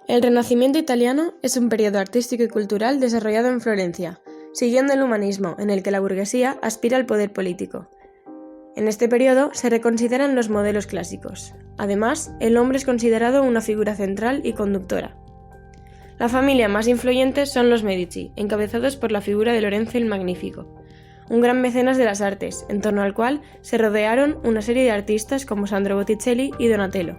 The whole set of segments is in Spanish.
El Renacimiento italiano es un periodo artístico y cultural desarrollado en Florencia, siguiendo el humanismo, en el que la burguesía aspira al poder político. En este periodo se reconsideran los modelos clásicos. Además, el hombre es considerado una figura central y conductora. La familia más influyente son los Medici, encabezados por la figura de Lorenzo el Magnífico, un gran mecenas de las artes, en torno al cual se rodearon una serie de artistas como Sandro Botticelli y Donatello.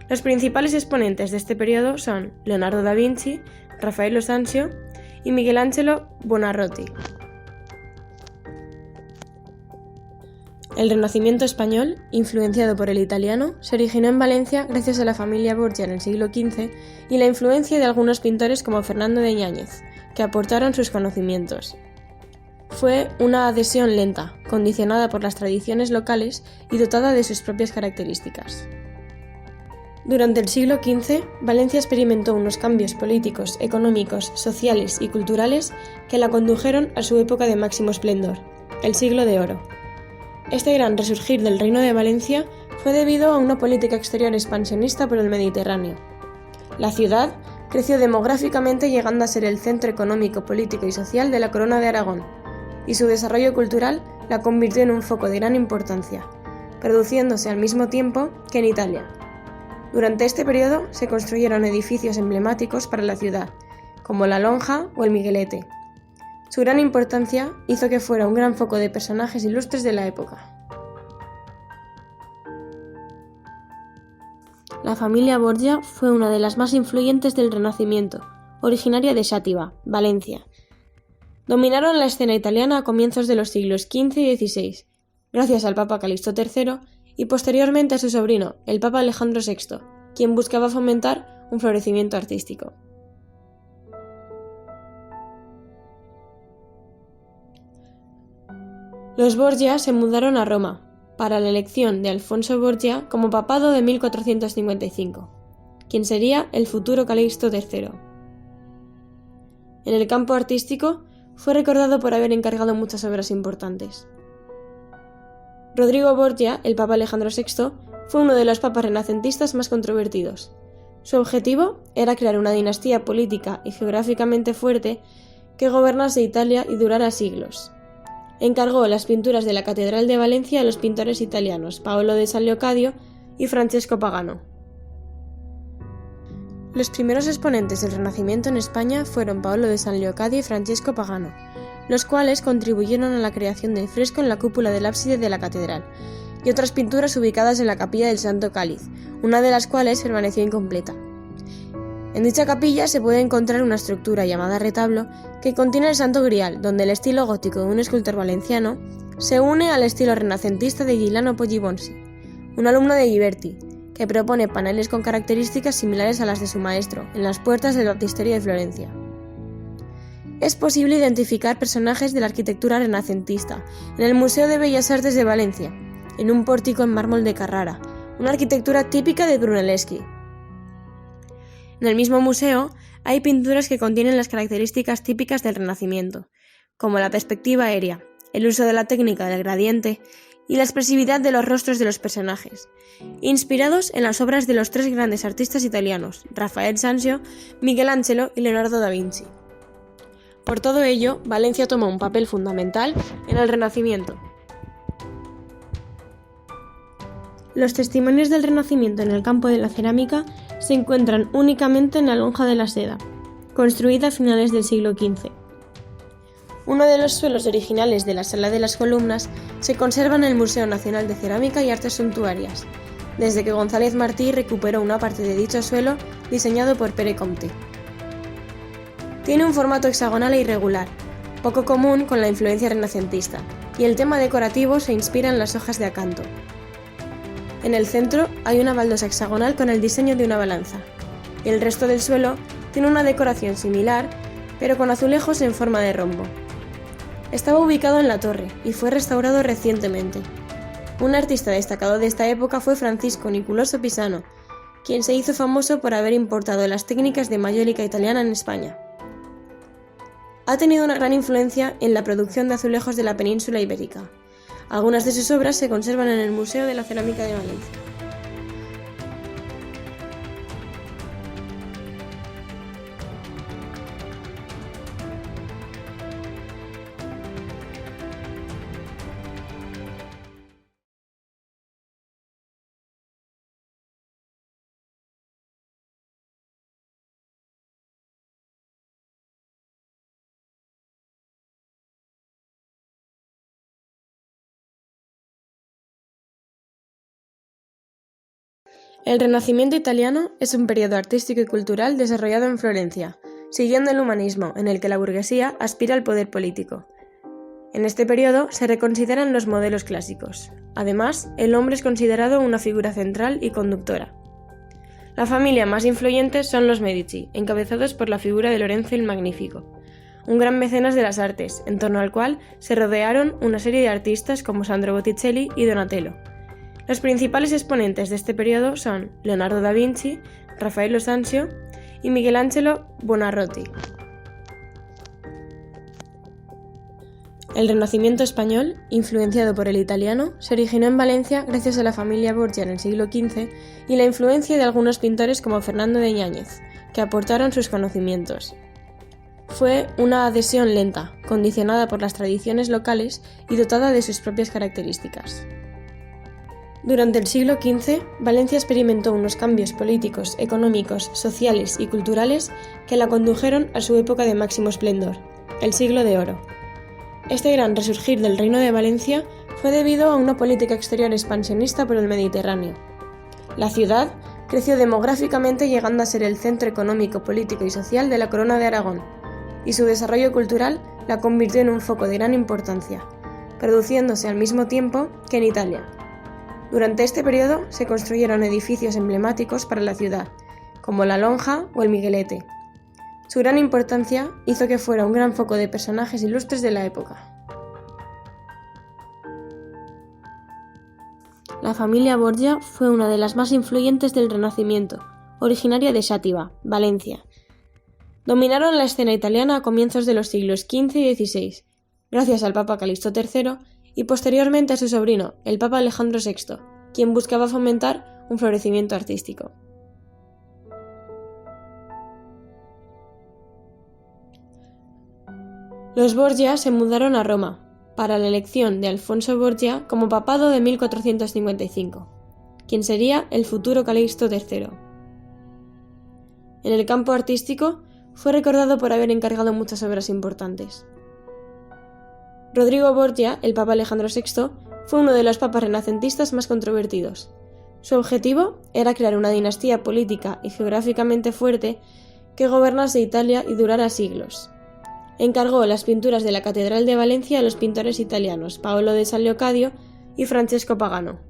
Los principales exponentes de este periodo son Leonardo da Vinci, Raffaello Sanzio y Michelangelo Buonarroti. El Renacimiento español, influenciado por el italiano, se originó en Valencia gracias a la familia Borgia en el siglo XV y la influencia de algunos pintores como Fernando de Yáñez, que aportaron sus conocimientos. Fue una adhesión lenta, condicionada por las tradiciones locales y dotada de sus propias características. Durante el siglo XV, Valencia experimentó unos cambios políticos, económicos, sociales y culturales que la condujeron a su época de máximo esplendor, el Siglo de Oro. Este gran resurgir del Reino de Valencia fue debido a una política exterior expansionista por el Mediterráneo. La ciudad creció demográficamente, llegando a ser el centro económico, político y social de la Corona de Aragón, y su desarrollo cultural la convirtió en un foco de gran importancia, produciéndose al mismo tiempo que en Italia. Durante este periodo se construyeron edificios emblemáticos para la ciudad, como la Lonja o el Miguelete. Su gran importancia hizo que fuera un gran foco de personajes ilustres de la época. La familia Borgia fue una de las más influyentes del Renacimiento, originaria de Xàtiva, Valencia. Dominaron la escena italiana a comienzos de los siglos XV y XVI, gracias al Papa Calixto III y posteriormente a su sobrino, el Papa Alejandro VI, quien buscaba fomentar un florecimiento artístico. Los Borgia se mudaron a Roma para la elección de Alfonso Borgia como papado de 1455, quien sería el futuro Calixto III. En el campo artístico, fue recordado por haber encargado muchas obras importantes. Rodrigo Borgia, el Papa Alejandro VI, fue uno de los papas renacentistas más controvertidos. Su objetivo era crear una dinastía política y geográficamente fuerte que gobernase Italia y durara siglos. Encargó las pinturas de la Catedral de Valencia a los pintores italianos Paolo de San Leocadio y Francesco Pagano. Los primeros exponentes del Renacimiento en España fueron Paolo de San Leocadio y Francesco Pagano, los cuales contribuyeron a la creación del fresco en la cúpula del ábside de la catedral, y otras pinturas ubicadas en la capilla del Santo Cáliz, una de las cuales permaneció incompleta. En dicha capilla se puede encontrar una estructura llamada retablo que contiene el Santo Grial, donde el estilo gótico de un escultor valenciano se une al estilo renacentista de Giuliano Poggibonsi, un alumno de Ghiberti, que propone paneles con características similares a las de su maestro en las puertas del baptisterio de Florencia. Es posible identificar personajes de la arquitectura renacentista en el Museo de Bellas Artes de Valencia, en un pórtico en mármol de Carrara, una arquitectura típica de Brunelleschi. En el mismo museo hay pinturas que contienen las características típicas del Renacimiento, como la perspectiva aérea, el uso de la técnica del gradiente y la expresividad de los rostros de los personajes, inspirados en las obras de los tres grandes artistas italianos, Rafael Sanzio, Michelangelo y Leonardo da Vinci. Por todo ello, Valencia tomó un papel fundamental en el Renacimiento. Los testimonios del Renacimiento en el campo de la cerámica se encuentran únicamente en la Lonja de la Seda, construida a finales del siglo XV. Uno de los suelos originales de la Sala de las Columnas se conserva en el Museo Nacional de Cerámica y Artes Suntuarias, desde que González Martí recuperó una parte de dicho suelo diseñado por Pere Comte. Tiene un formato hexagonal e irregular, poco común con la influencia renacentista, y el tema decorativo se inspira en las hojas de acanto. En el centro hay una baldosa hexagonal con el diseño de una balanza, y el resto del suelo tiene una decoración similar, pero con azulejos en forma de rombo. Estaba ubicado en la torre y fue restaurado recientemente. Un artista destacado de esta época fue Francisco Niculoso Pisano, quien se hizo famoso por haber importado las técnicas de mayólica italiana en España. Ha tenido una gran influencia en la producción de azulejos de la península ibérica. Algunas de sus obras se conservan en el Museo de la Cerámica de Valencia. El Renacimiento italiano es un periodo artístico y cultural desarrollado en Florencia, siguiendo el humanismo, en el que la burguesía aspira al poder político. En este periodo se reconsideran los modelos clásicos. Además, el hombre es considerado una figura central y conductora. La familia más influyente son los Medici, encabezados por la figura de Lorenzo el Magnífico, un gran mecenas de las artes, en torno al cual se rodearon una serie de artistas como Sandro Botticelli y Donatello. Los principales exponentes de este periodo son Leonardo da Vinci, Raffaello Sanzio y Michelangelo Buonarroti. El Renacimiento español, influenciado por el italiano, se originó en Valencia gracias a la familia Borgia en el siglo XV y la influencia de algunos pintores como Fernando de Yáñez, que aportaron sus conocimientos. Fue una adhesión lenta, condicionada por las tradiciones locales y dotada de sus propias características. Durante el siglo XV, Valencia experimentó unos cambios políticos, económicos, sociales y culturales que la condujeron a su época de máximo esplendor, el Siglo de Oro. Este gran resurgir del Reino de Valencia fue debido a una política exterior expansionista por el Mediterráneo. La ciudad creció demográficamente, llegando a ser el centro económico, político y social de la Corona de Aragón, y su desarrollo cultural la convirtió en un foco de gran importancia, produciéndose al mismo tiempo que en Italia. Durante este periodo se construyeron edificios emblemáticos para la ciudad, como la Lonja o el Miguelete. Su gran importancia hizo que fuera un gran foco de personajes ilustres de la época. La familia Borgia fue una de las más influyentes del Renacimiento, originaria de Xàtiva, Valencia. Dominaron la escena italiana a comienzos de los siglos XV y XVI, gracias al Papa Calixto III y posteriormente a su sobrino, el Papa Alejandro VI, quien buscaba fomentar un florecimiento artístico. Los Borgia se mudaron a Roma para la elección de Alfonso Borgia como papado de 1455, quien sería el futuro Calixto III. En el campo artístico, fue recordado por haber encargado muchas obras importantes. Rodrigo Borgia, el Papa Alejandro VI, fue uno de los papas renacentistas más controvertidos. Su objetivo era crear una dinastía política y geográficamente fuerte que gobernase Italia y durara siglos. Encargó las pinturas de la Catedral de Valencia a los pintores italianos Paolo de San Leocadio y Francesco Pagano.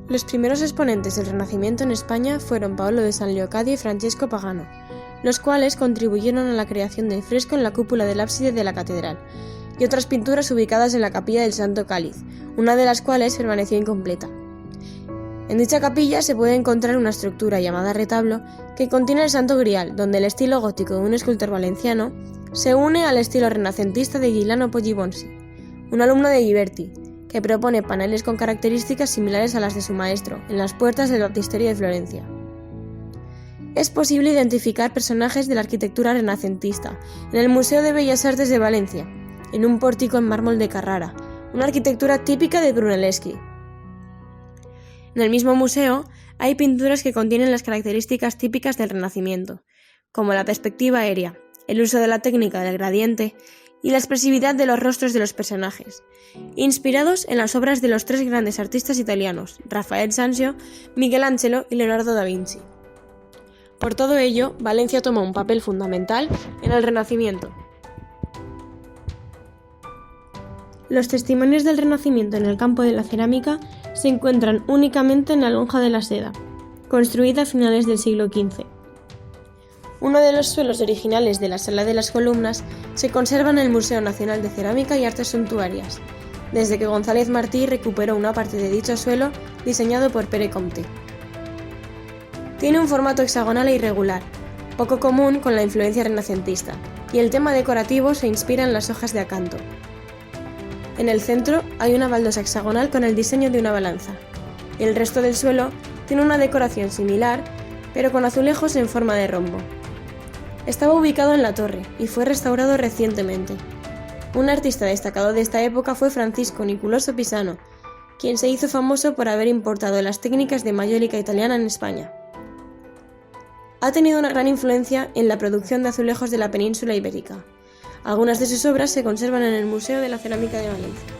Los primeros exponentes del Renacimiento en España fueron Paolo de San Leocadio y Francesco Pagano, los cuales contribuyeron a la creación del fresco en la cúpula del ábside de la catedral, y otras pinturas ubicadas en la capilla del Santo Cáliz, una de las cuales permaneció incompleta. En dicha capilla se puede encontrar una estructura llamada retablo que contiene el Santo Grial, donde el estilo gótico de un escultor valenciano se une al estilo renacentista de Giuliano Poggibonsi, un alumno de Ghiberti, que propone paneles con características similares a las de su maestro en las puertas del baptisterio de Florencia. Es posible identificar personajes de la arquitectura renacentista en el Museo de Bellas Artes de Valencia, en un pórtico en mármol de Carrara, una arquitectura típica de Brunelleschi. En el mismo museo hay pinturas que contienen las características típicas del Renacimiento, como la perspectiva aérea, el uso de la técnica del gradiente y la expresividad de los rostros de los personajes, inspirados en las obras de los tres grandes artistas italianos, Raffaello Sanzio, Michelangelo y Leonardo da Vinci. Por todo ello, Valencia tomó un papel fundamental en el Renacimiento. Los testimonios del Renacimiento en el campo de la cerámica se encuentran únicamente en la Lonja de la Seda, construida a finales del siglo XV. Uno de los suelos originales de la Sala de las Columnas se conserva en el Museo Nacional de Cerámica y Artes Suntuarias, desde que González Martí recuperó una parte de dicho suelo diseñado por Pere Comte. Tiene un formato hexagonal e irregular, poco común con la influencia renacentista, y el tema decorativo se inspira en las hojas de acanto. En el centro hay una baldosa hexagonal con el diseño de una balanza, y el resto del suelo tiene una decoración similar, pero con azulejos en forma de rombo. Estaba ubicado en la torre y fue restaurado recientemente. Un artista destacado de esta época fue Francisco Niculoso Pisano, quien se hizo famoso por haber importado las técnicas de mayólica italiana en España. Ha tenido una gran influencia en la producción de azulejos de la península ibérica. Algunas de sus obras se conservan en el Museo de la Cerámica de Valencia.